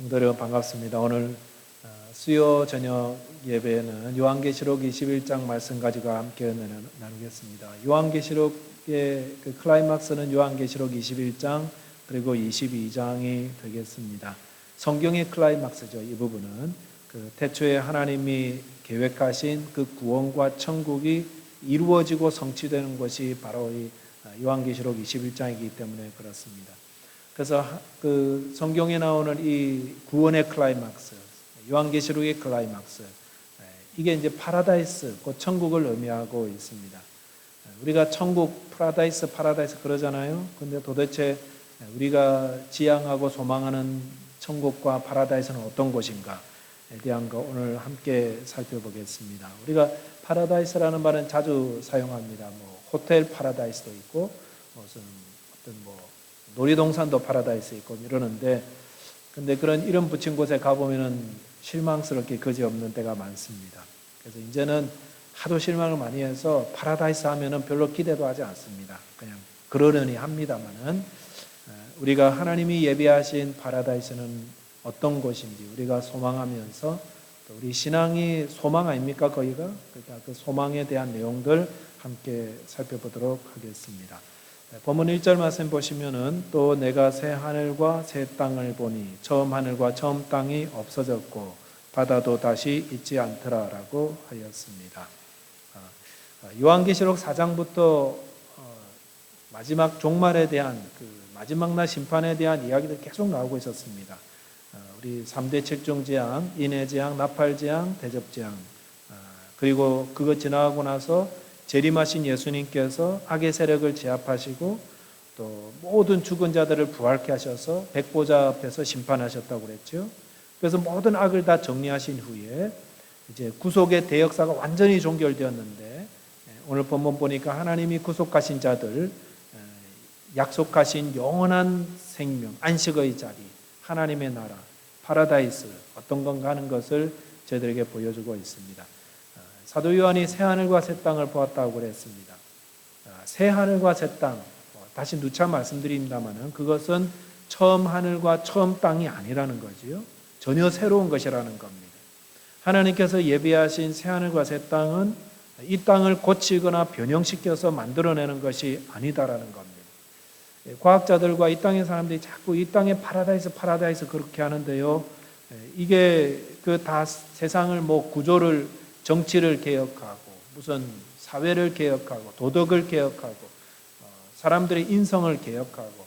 성도 여러분 반갑습니다. 오늘 수요 저녁 예배는 요한계시록 21장 말씀 가지고 함께 나누겠습니다. 요한계시록의 그 클라이막스는 요한계시록 21장 그리고 22장이 되겠습니다. 성경의 클라이막스죠. 이 부분은 그 태초에 하나님이 계획하신 그 구원과 천국이 이루어지고 성취되는 것이 바로 이 요한계시록 21장이기 때문에 그렇습니다. 그래서 그 성경에 나오는 이 구원의 클라이막스, 요한계시록의 클라이막스, 이게 이제 파라다이스, 그 천국을 의미하고 있습니다. 우리가 천국, 파라다이스 그러잖아요. 근데 도대체 우리가 지향하고 소망하는 천국과 파라다이스는 어떤 곳인가에 대한 거 오늘 함께 살펴보겠습니다. 우리가 파라다이스라는 말은 자주 사용합니다. 호텔 파라다이스도 있고 무슨 어떤 놀이동산도 파라다이스 있고 이러는데, 근데 그런 이름 붙인 곳에 가보면은 실망스럽게 그지없는 때가 많습니다. 그래서 이제는 하도 실망을 많이 해서 파라다이스 하면은 별로 기대도 하지 않습니다. 그냥 그러려니 합니다만은 우리가 하나님이 예비하신 파라다이스는 어떤 곳인지 우리가 소망하면서 또 우리 신앙이 소망 아닙니까? 거기가? 그러니까 그 소망에 대한 내용들 함께 살펴보도록 하겠습니다. 본문 1절 말씀 보시면은 또 내가 새 하늘과 새 땅을 보니 처음 하늘과 처음 땅이 없어졌고 바다도 다시 있지 않더라라고 하였습니다. 요한계시록 4장부터 마지막 종말에 대한 그 마지막 날 심판에 대한 이야기들이 계속 나오고 있었습니다. 우리 3대 책종재앙, 인해재앙, 나팔재앙, 대접재앙, 그리고 그거 지나가고 나서 재림하신 예수님께서 악의 세력을 제압하시고 또 모든 죽은 자들을 부활케 하셔서 백보자 앞에서 심판하셨다고 그랬죠. 그래서 모든 악을 다 정리하신 후에 이제 구속의 대역사가 완전히 종결되었는데, 오늘 본문 보니까 하나님이 구속하신 자들, 약속하신 영원한 생명, 안식의 자리, 하나님의 나라, 파라다이스 어떤 건가 하는 것을 저희들에게 보여주고 있습니다. 사도 요한이 새 하늘과 새 땅을 보았다고 그랬습니다. 새 하늘과 새 땅, 다시 누차 말씀드립니다만은 그것은 처음 하늘과 처음 땅이 아니라는 거지요. 전혀 새로운 것이라는 겁니다. 하나님께서 예비하신 새 하늘과 새 땅은 이 땅을 고치거나 변형시켜서 만들어내는 것이 아니다라는 겁니다. 과학자들과 이 땅의 사람들이 자꾸 이 땅의 파라다이스 그렇게 하는데요. 이게 그 다 세상을 구조를 정치를 개혁하고 무슨 사회를 개혁하고 도덕을 개혁하고 사람들의 인성을 개혁하고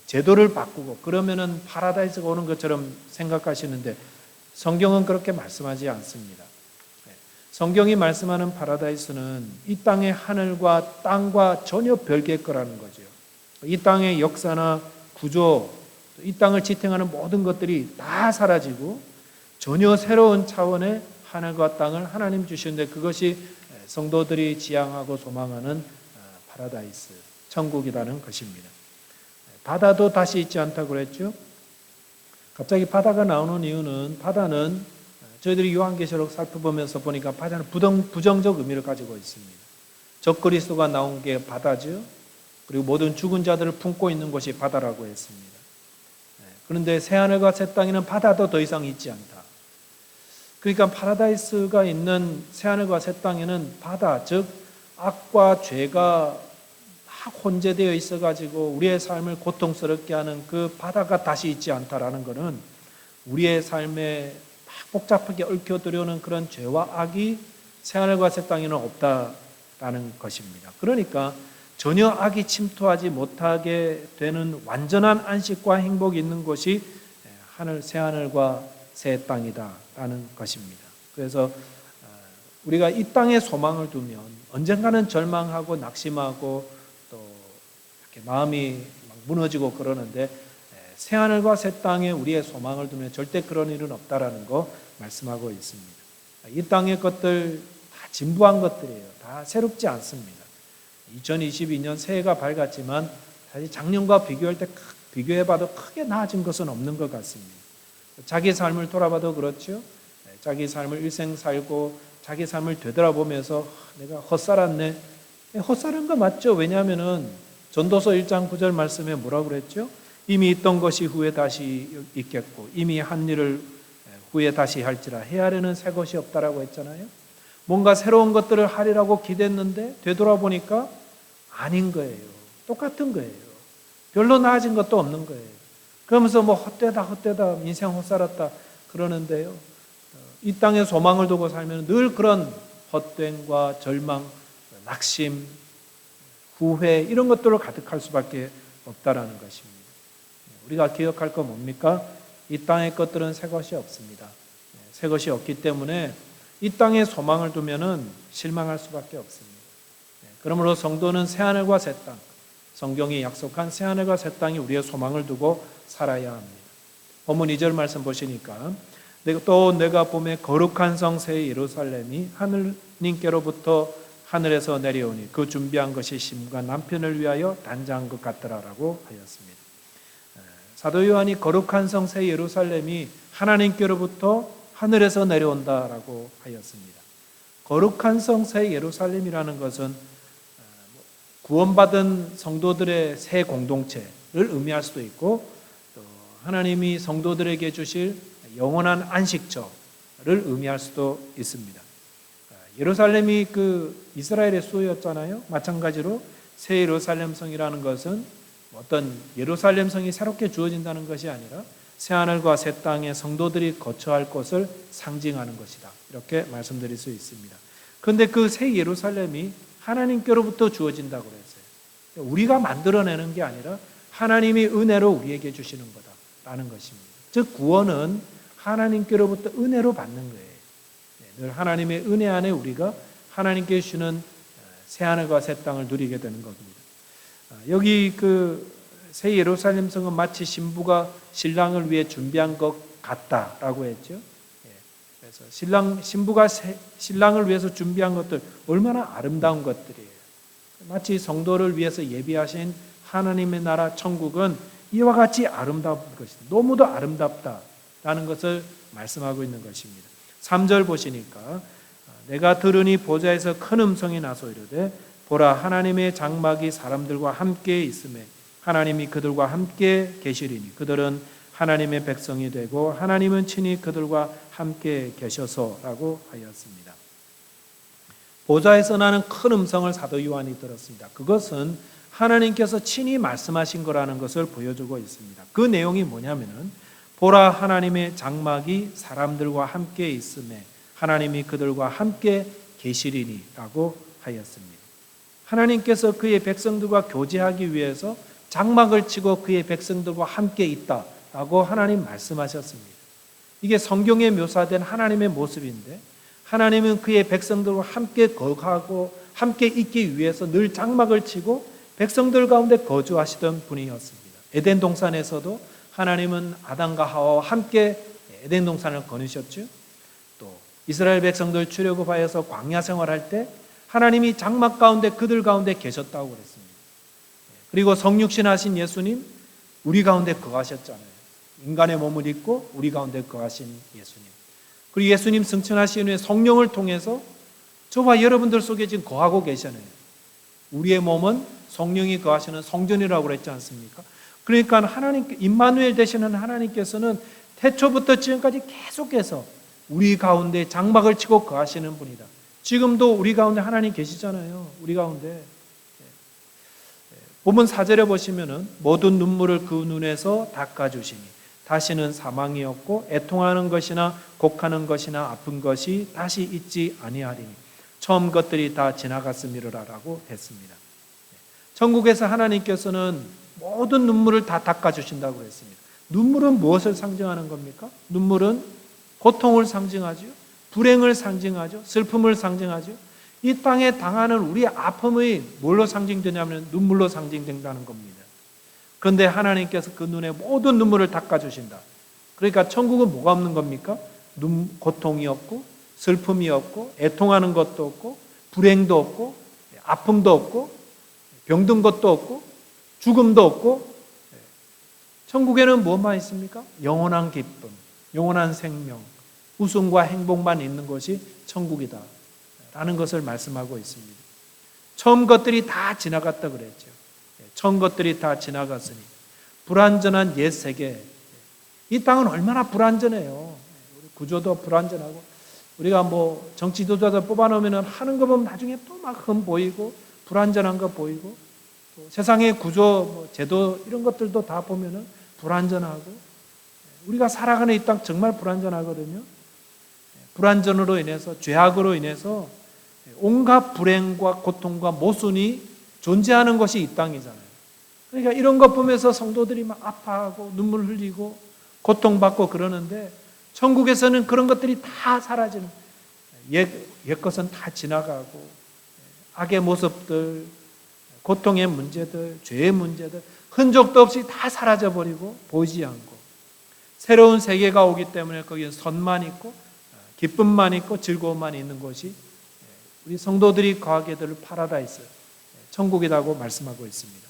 제도를 바꾸고 그러면은 파라다이스가 오는 것처럼 생각하시는데 성경은 그렇게 말씀하지 않습니다. 성경이 말씀하는 파라다이스는 이 땅의 하늘과 땅과 전혀 별개의 거라는 거죠. 이 땅의 역사나 구조, 이 땅을 지탱하는 모든 것들이 다 사라지고 전혀 새로운 차원의 하늘과 땅을 하나님 주시는데, 그것이 성도들이 지향하고 소망하는 파라다이스, 천국이라는 것입니다. 바다도 다시 있지 않다고 그랬죠. 갑자기 바다가 나오는 이유는, 바다는 저희들이 요한계시록 살펴보면서 보니까 바다는 부정적 의미를 가지고 있습니다. 적그리스도가 나온 게 바다죠. 그리고 모든 죽은 자들을 품고 있는 곳이 바다라고 했습니다. 그런데 새하늘과 새 땅에는 바다도 더 이상 있지 않다. 그러니까 파라다이스가 있는 새하늘과 새 땅에는 바다, 즉 악과 죄가 막 혼재되어 있어가지고 우리의 삶을 고통스럽게 하는 그 바다가 다시 있지 않다라는 것은 우리의 삶에 막 복잡하게 얽혀들어오는 그런 죄와 악이 새하늘과 새 땅에는 없다라는 것입니다. 그러니까 전혀 악이 침투하지 못하게 되는 완전한 안식과 행복이 있는 곳이 새하늘과 새 땅이다라는 것입니다. 그래서 우리가 이 땅에 소망을 두면 언젠가는 절망하고 낙심하고 또 이렇게 마음이 막 무너지고 그러는데, 새하늘과 새 땅에 우리의 소망을 두면 절대 그런 일은 없다라는 거 말씀하고 있습니다. 이 땅의 것들 다 진부한 것들이에요. 다 새롭지 않습니다. 2022년 새해가 밝았지만 사실 작년과 비교해봐도 크게 나아진 것은 없는 것 같습니다. 자기 삶을 돌아봐도 그렇죠. 자기 삶을 일생 살고 자기 삶을 되돌아보면서 내가 헛살았네. 헛살은 거 맞죠. 왜냐하면은 전도서 1장 9절 말씀에 뭐라고 그랬죠? 이미 있던 것이 후에 다시 있겠고 이미 한 일을 후에 다시 할지라 헤아리는 새 것이 없다라고 했잖아요. 뭔가 새로운 것들을 하리라고 기대했는데 되돌아보니까 아닌 거예요. 똑같은 거예요. 별로 나아진 것도 없는 거예요. 그러면서 뭐 헛되다 인생 헛살았다 그러는데요. 이 땅에 소망을 두고 살면 늘 그런 헛됨과 절망, 낙심, 후회 이런 것들로 가득할 수밖에 없다라는 것입니다. 우리가 기억할 건 뭡니까? 이 땅의 것들은 새 것이 없습니다. 새 것이 없기 때문에 이 땅에 소망을 두면은 실망할 수밖에 없습니다. 그러므로 성도는 새 하늘과 새 땅, 성경이 약속한 새 하늘과 새 땅이 우리의 소망을 두고 살아야 합니다. 본문 2절 말씀 보시니까 또 내가 보매 거룩한 성 새 예루살렘이 하느님께로부터 하늘에서 내려오니 그 준비한 것이 심과 남편을 위하여 단장한 것 같더라라고 하였습니다. 사도 요한이 거룩한 성 새 예루살렘이 하나님께로부터 하늘에서 내려온다라고 하였습니다. 거룩한 성 새 예루살렘이라는 것은 구원받은 성도들의 새 공동체를 의미할 수도 있고 또 하나님이 성도들에게 주실 영원한 안식처를 의미할 수도 있습니다. 예루살렘이 그 이스라엘의 수호였잖아요. 마찬가지로 새 예루살렘 성이라는 것은 어떤 예루살렘 성이 새롭게 주어진다는 것이 아니라 새 하늘과 새 땅에 성도들이 거처할 곳을 상징하는 것이다. 이렇게 말씀드릴 수 있습니다. 그런데 그 새 예루살렘이 하나님께로부터 주어진다고 그랬어요. 우리가 만들어내는 게 아니라 하나님이 은혜로 우리에게 주시는 거다라는 것입니다. 즉 구원은 하나님께로부터 은혜로 받는 거예요. 늘 하나님의 은혜 안에 우리가 하나님께 주시는 새 하늘과 새 땅을 누리게 되는 겁니다. 여기 그 새 예루살렘 성은 마치 신부가 신랑을 위해 준비한 것 같다라고 했죠. 그래서 신부가 신랑을 위해서 준비한 것들 얼마나 아름다운 것들이에요. 마치 성도를 위해서 예비하신 하나님의 나라 천국은 이와 같이 아름다운 것이다. 너무도 아름답다라는 것을 말씀하고 있는 것입니다. 3절 보시니까 내가 들으니 보좌에서 큰 음성이 나서 이르되 보라 하나님의 장막이 사람들과 함께 있음에 하나님이 그들과 함께 계시리니 그들은 하나님의 백성이 되고 하나님은 친히 그들과 함께 계셔서라고 하였습니다. 보좌에서 나는 큰 음성을 사도 요한이 들었습니다. 그것은 하나님께서 친히 말씀하신 거라는 것을 보여주고 있습니다. 그 내용이 뭐냐면은 보라 하나님의 장막이 사람들과 함께 있음에 하나님이 그들과 함께 계시리니라고 하였습니다. 하나님께서 그의 백성들과 교제하기 위해서 장막을 치고 그의 백성들과 함께 있다라고 하나님 말씀하셨습니다. 이게 성경에 묘사된 하나님의 모습인데 하나님은 그의 백성들과 함께 거하고 함께 있기 위해서 늘 장막을 치고 백성들 가운데 거주하시던 분이었습니다. 에덴 동산에서도 하나님은 아담과 하와와 함께 에덴 동산을 거느셨죠. 또 이스라엘 백성들 출애굽하여서 광야 생활할 때 하나님이 장막 가운데 그들 가운데 계셨다고 그랬습니다. 그리고 성육신 하신 예수님 우리 가운데 거하셨잖아요. 인간의 몸을 입고 우리 가운데 거하신 예수님. 그리고 예수님 승천하신 후에 성령을 통해서 저와 여러분들 속에 지금 거하고 계시잖아요. 우리의 몸은 성령이 거하시는 성전이라고 그랬지 않습니까? 그러니까 하나님 임마누엘 되시는 하나님께서는 태초부터 지금까지 계속해서 우리 가운데 장막을 치고 거하시는 분이다. 지금도 우리 가운데 하나님 계시잖아요. 우리 가운데. 본문 4절에 보시면은 모든 눈물을 그 눈에서 닦아주시니 다시는 사망이 없고 애통하는 것이나 곡하는 것이나 아픈 것이 다시 있지 아니하리니 처음 것들이 다 지나갔음이로라라고 했습니다. 천국에서 하나님께서는 모든 눈물을 다 닦아주신다고 했습니다. 눈물은 무엇을 상징하는 겁니까? 눈물은 고통을 상징하죠. 불행을 상징하죠. 슬픔을 상징하죠. 이 땅에 당하는 우리의 아픔이 뭘로 상징되냐면 눈물로 상징된다는 겁니다. 그런데 하나님께서 그 눈에 모든 눈물을 닦아주신다. 그러니까 천국은 뭐가 없는 겁니까? 고통이 없고 슬픔이 없고 애통하는 것도 없고 불행도 없고 아픔도 없고 병든 것도 없고 죽음도 없고 천국에는 뭐만 있습니까? 영원한 기쁨, 영원한 생명, 웃음과 행복만 있는 것이 천국이다 라는 것을 말씀하고 있습니다. 처음 것들이 다 지나갔다 그랬죠. 처음 것들이 다 지나갔으니 불완전한 옛 세계. 이 땅은 얼마나 불완전해요. 우리 구조도 불완전하고, 우리가 뭐 정치 지도자들 뽑아놓으면 하는 거 보면 나중에 또 막 흠 보이고 불완전한 거 보이고, 또 세상의 구조, 뭐 제도 이런 것들도 다 보면은 불완전하고, 우리가 살아가는 이 땅 정말 불완전하거든요. 불완전으로 인해서, 죄악으로 인해서 온갖 불행과 고통과 모순이 존재하는 것이 이 땅이잖아요. 그러니까 이런 것 보면서 성도들이 막 아파하고 눈물 흘리고 고통받고 그러는데, 천국에서는 그런 것들이 다 사라지는, 옛 것은 다 지나가고, 악의 모습들, 고통의 문제들, 죄의 문제들, 흔적도 없이 다 사라져버리고 보이지 않고, 새로운 세계가 오기 때문에 거기는 선만 있고 기쁨만 있고 즐거움만 있는 곳이 우리 성도들이 거하게 될 파라다이스, 천국이라고 말씀하고 있습니다.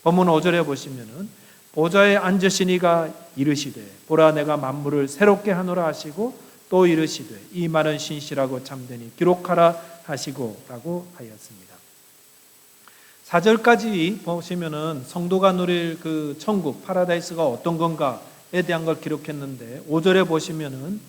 본문 5절에 보시면은 보좌에 앉으시니가 이르시되 보라 내가 만물을 새롭게 하노라 하시고, 또 이르시되 이 말은 신실하고 참되니 기록하라 하시고 라고 하였습니다. 4절까지 보시면은 성도가 누릴 그 천국 파라다이스가 어떤 건가에 대한 걸 기록했는데, 5절에 보시면은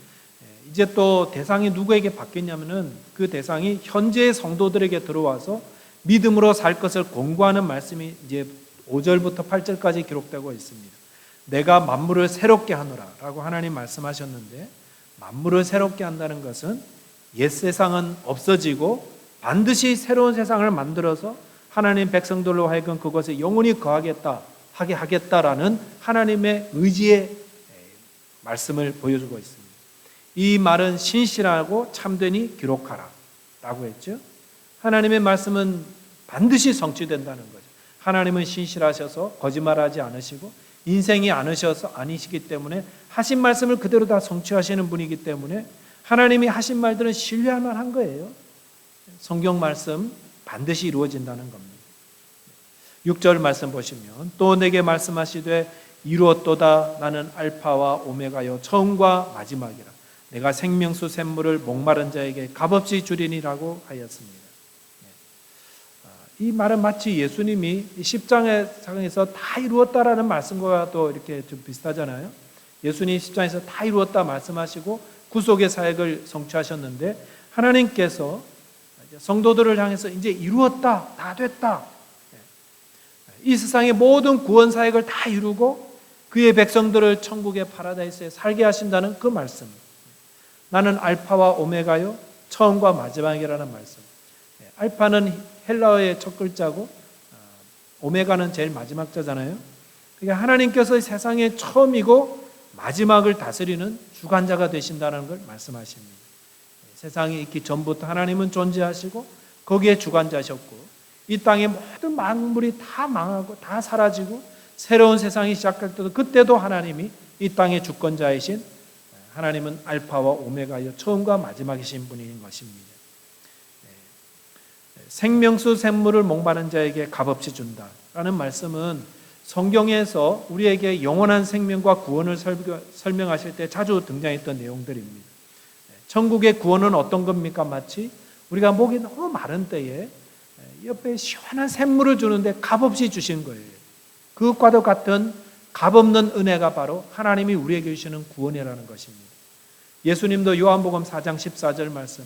이제 또 대상이 누구에게 바뀌냐면은 그 대상이 현재의 성도들에게 들어와서 믿음으로 살 것을 권고하는 말씀이 이제 5절부터 8절까지 기록되고 있습니다. 내가 만물을 새롭게 하노라 라고 하나님 말씀하셨는데, 만물을 새롭게 한다는 것은 옛 세상은 없어지고 반드시 새로운 세상을 만들어서 하나님 백성들로 하여금 그것에 영원히 거하겠다, 하게 하겠다라는 하나님의 의지의 말씀을 보여주고 있습니다. 이 말은 신실하고 참되니 기록하라 라고 했죠. 하나님의 말씀은 반드시 성취된다는 거죠. 하나님은 신실하셔서 거짓말하지 않으시고 인생이 아니시기 때문에 하신 말씀을 그대로 다 성취하시는 분이기 때문에 하나님이 하신 말들은 신뢰할 만한 거예요. 성경 말씀 반드시 이루어진다는 겁니다. 6절 말씀 보시면 또 내게 말씀하시되 이루었도다 나는 알파와 오메가요 처음과 마지막이라 내가 생명수 샘물을 목마른 자에게 값없이 주리니라고 하였습니다. 이 말은 마치 예수님이 십장에서 다 이루었다라는 말씀과 또 이렇게 좀 비슷하잖아요. 예수님이 십장에서 다 이루었다 말씀하시고 구속의 사역을 성취하셨는데, 하나님께서 성도들을 향해서 이제 이루었다, 다 됐다, 이 세상의 모든 구원 사역을 다 이루고 그의 백성들을 천국의 파라다이스에 살게 하신다는 그 말씀. 나는 알파와 오메가요 처음과 마지막이라는 말씀. 알파는 헬라어의 첫 글자고 오메가는 제일 마지막 자잖아요. 그러니까 하나님께서 세상의 처음이고 마지막을 다스리는 주관자가 되신다는 걸 말씀하십니다. 세상이 있기 전부터 하나님은 존재하시고 거기에 주관자셨고, 이 땅의 모든 만물이 다 망하고 다 사라지고 새로운 세상이 시작할 때도 그때도 하나님이 이 땅의 주권자이신 하나님은 알파와 오메가여 처음과 마지막이신 분인 것입니다. 생명수 샘물을 목마른 자에게 값없이 준다라는 말씀은 성경에서 우리에게 영원한 생명과 구원을 설명하실 때 자주 등장했던 내용들입니다. 천국의 구원은 어떤 겁니까? 마치 우리가 목이 너무 마른 때에 옆에 시원한 샘물을 주는데 값없이 주신 거예요. 그것과도 같은 값없는 은혜가 바로 하나님이 우리에게 주시는 구원이라는 것입니다. 예수님도 요한복음 4장 14절 말씀,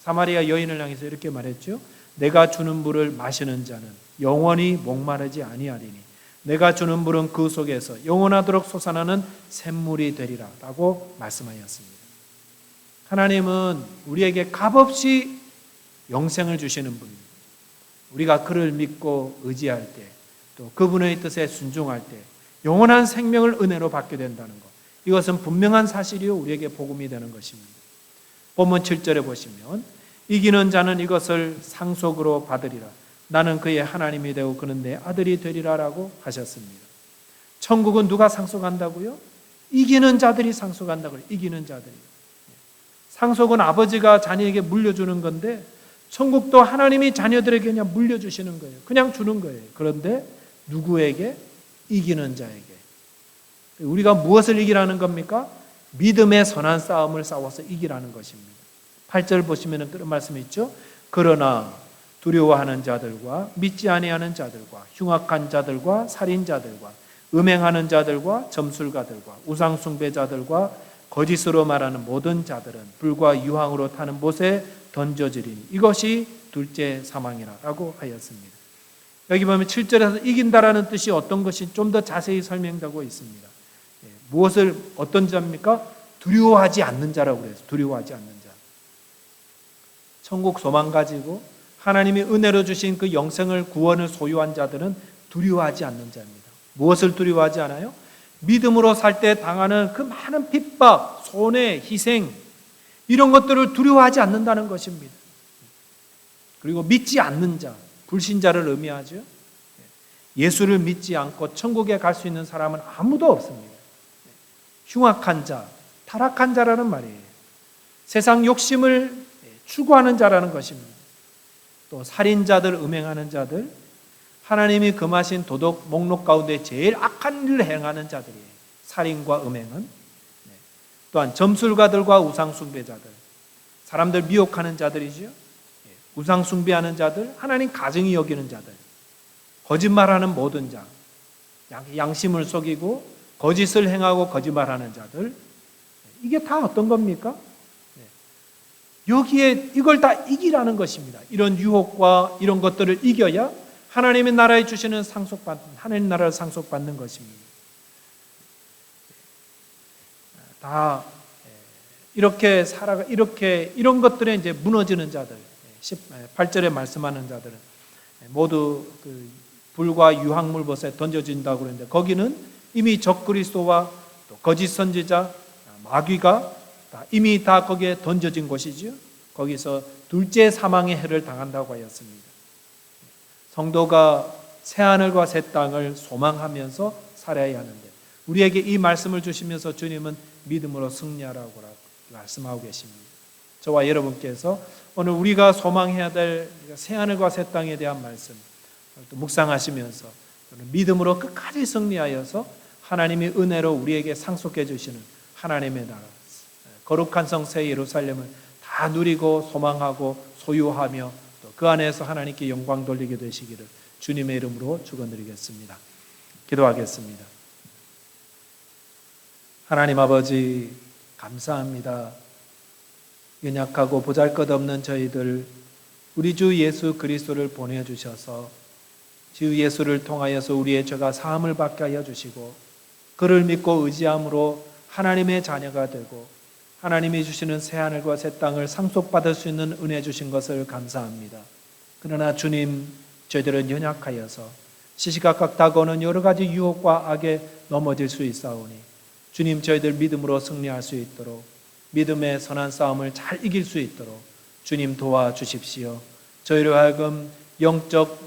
사마리아 여인을 향해서 이렇게 말했죠. 내가 주는 물을 마시는 자는 영원히 목마르지 아니하리니 내가 주는 물은 그 속에서 영원하도록 솟아나는 샘물이 되리라 라고 말씀하였습니다. 하나님은 우리에게 값없이 영생을 주시는 분입니다. 우리가 그를 믿고 의지할 때, 또 그분의 뜻에 순종할 때 영원한 생명을 은혜로 받게 된다는 것, 이것은 분명한 사실이요 우리에게 복음이 되는 것입니다. 본문 7절에 보시면 이기는 자는 이것을 상속으로 받으리라. 나는 그의 하나님이 되고 그는 내 아들이 되리라 라고 하셨습니다. 천국은 누가 상속한다고요? 이기는 자들이 상속한다고요. 이기는 자들이. 상속은 아버지가 자녀에게 물려주는 건데, 천국도 하나님이 자녀들에게 그냥 물려주시는 거예요. 그냥 주는 거예요. 그런데 누구에게? 이기는 자에게. 우리가 무엇을 이기라는 겁니까? 믿음의 선한 싸움을 싸워서 이기라는 것입니다. 8절 보시면 그런 말씀이 있죠. 그러나 두려워하는 자들과 믿지 아니하는 자들과 흉악한 자들과 살인자들과 음행하는 자들과 점술가들과 우상숭배자들과 거짓으로 말하는 모든 자들은 불과 유황으로 타는 못에 던져지리니 이것이 둘째 사망이라고 하였습니다. 여기 보면 7절에서 이긴다라는 뜻이 어떤 것이 좀 더 자세히 설명되고 있습니다. 무엇을 어떤 자입니까? 두려워하지 않는 자라고 그래서 두려워하지 않는 자. 천국 소망 가지고 하나님이 은혜로 주신 그 영생을 구원을 소유한 자들은 두려워하지 않는 자입니다. 무엇을 두려워하지 않아요? 믿음으로 살 때 당하는 그 많은 핍박, 손해, 희생 이런 것들을 두려워하지 않는다는 것입니다. 그리고 믿지 않는 자, 불신자를 의미하죠. 예수를 믿지 않고 천국에 갈 수 있는 사람은 아무도 없습니다. 흉악한 자, 타락한 자라는 말이에요. 세상 욕심을 추구하는 자라는 것입니다. 또 살인자들, 음행하는 자들, 하나님이 금하신 도덕 목록 가운데 제일 악한 일을 행하는 자들이에요. 살인과 음행은. 또한 점술가들과 우상숭배자들, 사람들 미혹하는 자들이죠. 우상숭배하는 자들, 하나님 가증히 여기는 자들, 거짓말하는 모든 자, 양심을 속이고 거짓을 행하고 거짓말하는 자들, 이게 다 어떤 겁니까? 여기에 이걸 다 이기라는 것입니다. 이런 유혹과 이런 것들을 이겨야 하나님의 나라에 주시는 상속받는, 하나님 나라를 상속받는 것입니다. 다 이렇게 살아가, 이런 것들에 이제 무너지는 자들, 18절에 말씀하는 자들은 모두 그 불과 유황물 벗에 던져진다고 그러는데 거기는 이미 적그리스도와 또 거짓 선지자, 마귀가 이미 다 거기에 던져진 곳이죠. 거기서 둘째 사망의 해를 당한다고 하였습니다. 성도가 새하늘과 새 땅을 소망하면서 살아야 하는데 우리에게 이 말씀을 주시면서 주님은 믿음으로 승리하라고 말씀하고 계십니다. 저와 여러분께서 오늘 우리가 소망해야 될 새하늘과 새 땅에 대한 말씀 또 묵상하시면서 믿음으로 끝까지 승리하여서 하나님이 은혜로 우리에게 상속해 주시는 하나님의 나라, 거룩한 성 새 예루살렘을 다 누리고 소망하고 소유하며 또 그 안에서 하나님께 영광 돌리게 되시기를 주님의 이름으로 축원드리겠습니다. 기도하겠습니다. 하나님 아버지 감사합니다. 연약하고 보잘것없는 저희들 우리 주 예수 그리스도를 보내주셔서 주 예수를 통하여서 우리의 죄가 사함을 받게 하여 주시고 그를 믿고 의지함으로 하나님의 자녀가 되고 하나님이 주시는 새하늘과 새 땅을 상속받을 수 있는 은혜 주신 것을 감사합니다. 그러나 주님, 저희들은 연약하여서 시시각각 다가오는 여러 가지 유혹과 악에 넘어질 수 있사오니 주님, 저희들 믿음으로 승리할 수 있도록 믿음의 선한 싸움을 잘 이길 수 있도록 주님 도와주십시오. 저희로 하여금 영적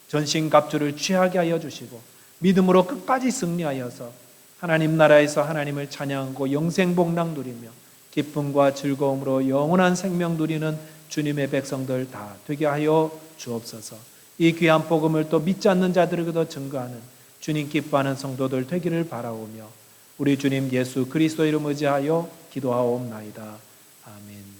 전신갑주를 취하게 하여 주시고 믿음으로 끝까지 승리하여서 하나님 나라에서 하나님을 찬양하고 영생복락 누리며 기쁨과 즐거움으로 영원한 생명 누리는 주님의 백성들 다 되게 하여 주옵소서. 이 귀한 복음을 또 믿지 않는 자들에게도 증거하는 주님 기뻐하는 성도들 되기를 바라오며 우리 주님 예수 그리스도 이름 의지하여 기도하옵나이다. 아멘.